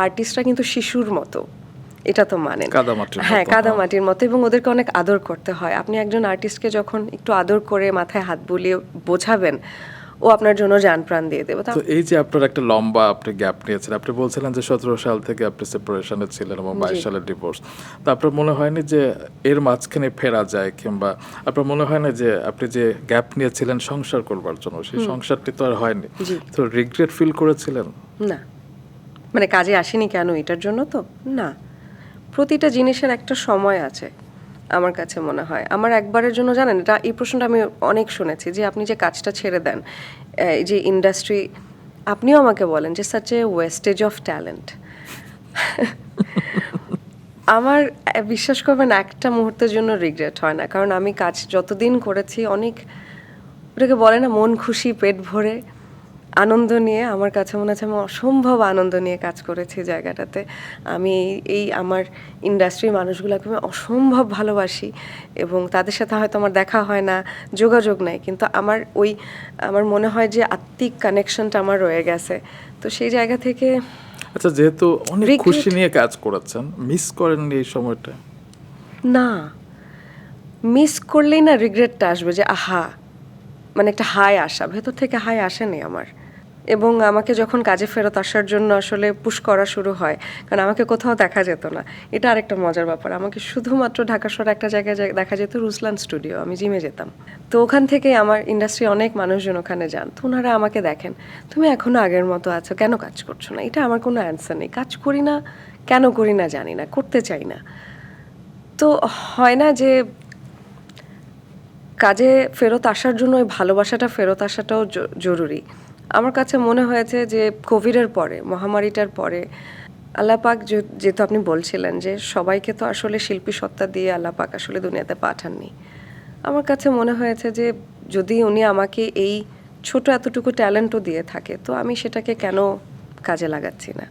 আর্টিস্টরা কিন্তু শিশুর মতো, এটা তো মানেন। কাদামাটির মতো, হ্যাঁ, কাদামাটির মতো, এবং ওদেরকে অনেক আদর করতে হয়। আপনি একজন আর্টিস্টকে যখন একটু আদর করে মাথায় হাত বুলিয়ে বোঝাবেন, ও আপনার জন্য জান প্রাণ দিয়ে দেবে। তো এই যে আপনার একটা লম্বা আপনি গ্যাপ নিয়েছেন, আপনি বলছিলেন যে 17 সাল থেকে আপনি সেপারেশনে ছিলেন এবং 22 সালে ডিভোর্স। তো আপনার মনে হয়নি যে এর মাঝখানে ফেরা যায়, কিংবা আপনার মনে হয় না যে আপনি যে গ্যাপ নিয়েছিলেন সংসার করবার জন্য, সেই সংসারটি তো আর হয়নি, তো রিগ্রেট ফিল করেছিলেন? না, মানে কাজে আসেনি কেন এটার জন্য তো না। প্রতিটা জিনিসের একটা সময় আছে আমার কাছে মনে হয়। আমার একবারের জন্য, জানেন, এটা এই প্রশ্নটা আমি অনেক শুনেছি যে আপনি যে কাজটা ছেড়ে দেন, এই যে ইন্ডাস্ট্রি, আপনিও আমাকে বলেন যে such a wastage of talent. আমার বিশ্বাস করবেন একটা মুহূর্তের জন্য রিগ্রেট হয় না, কারণ আমি কাজ যতদিন করেছি অনেক, ওটাকে বলে না মন খুশি পেট ভরে আনন্দ নিয়ে, আমার কাছে মনে হচ্ছে আমি অসম্ভব আনন্দ নিয়ে কাজ করেছি জায়গাটাতে। আমি এই আমার ইন্ডাস্ট্রির মানুষগুলোকে আমি অসম্ভব ভালোবাসি, এবং তাদের সাথে হয়তো আমার দেখা হয় না, যোগাযোগ নেই, কিন্তু আমার মনে হয় যে আত্মিক কানেকশনটা আমার রয়ে গেছে। তো সেই জায়গা থেকে আচ্ছা, যেহেতু অনেক Regret? খুশি নিয়ে কাজ করেছেন, মিস করেননি এই সময়টা? না, মিস করলেই না রিগ্রেটটা আসবে যে আহা, মানে একটা হাই আসা, ভেতর থেকে হাই আসেনি আমার। এবং আমাকে যখন কাজে ফেরত আসার জন্য আসলে পুশ করা শুরু হয়, কারণ আমাকে কোথাও দেখা যেত না, এটা আরেকটা মজার ব্যাপার। আমাকে শুধুমাত্র ঢাকা শহরে একটা জায়গায় দেখা যেত, রুসলান স্টুডিও, আমি জিমে যেতাম। তো ওখান থেকে আমার ইন্ডাস্ট্রি অনেক মানুষজন ওখানে যান, তো ওনারা আমাকে দেখেন, তুমি এখনো আগের মতো আছো, কেন কাজ করছো না? এটা আমার কোনো অ্যান্সার নেই, কাজ করি না, কেন করি না জানি না, করতে চাই না। তো হয় না যে কাজে ফেরত আসার জন্য ওই ভালোবাসাটা ফেরত আসাটাও জরুরি। আমার কাছে মনে হয়েছে যে কোভিডের পরে, মহামারীটার পরে, আল্লাহ পাক, যেহেতু আপনি বলছিলেন যে সবাইকে তো আসলে শিল্পী সত্তা দিয়ে আল্লাহ পাক আসলে দুনিয়াতে পাঠাননি, আমার কাছে মনে হয়েছে যে যদি উনি আমাকে এই ছোট এতটুকু ট্যালেন্টও দিয়ে থাকে, তো আমি সেটাকে কেন কাজে লাগাচ্ছি না।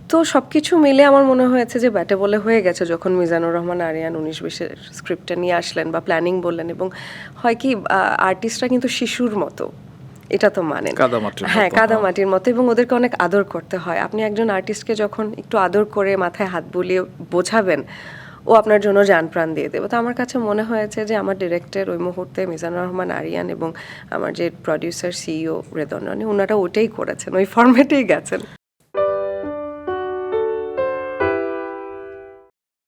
তো সব কিছু মিলে আমার মনে হয়েছে যে ব্যাটে বলে হয়ে গেছে, যখন মিজানুর রহমান আরিয়ান 19-20-এর স্ক্রিপ্টটা নিয়ে আসলেন বা প্ল্যানিং বললেন। এবং হয় কি, আর্টিস্টরা কিন্তু শিশুর মতো, এটা তো মানেন। কাদামাটির মতো, হ্যাঁ, কাদামাটির মতো, এবং ওদেরকে অনেক আদর করতে হয়। আপনি একজন আর্টিস্টকে যখন একটু আদর করে মাথায় হাত বুলিয়ে বোঝাবেন, ও আপনার জন্য জান প্রাণ দিয়ে দেবে। তো আমার কাছে মনে হয়েছে যে আমার ডিরেক্টর ওই মুহূর্তে মিজানুর রহমান আরিয়ান এবং আমার যে প্রডিউসার সিইও রেদন রনি, ওনারা ওটাই করেছেন, ওই ফরম্যাটেই গেছেন।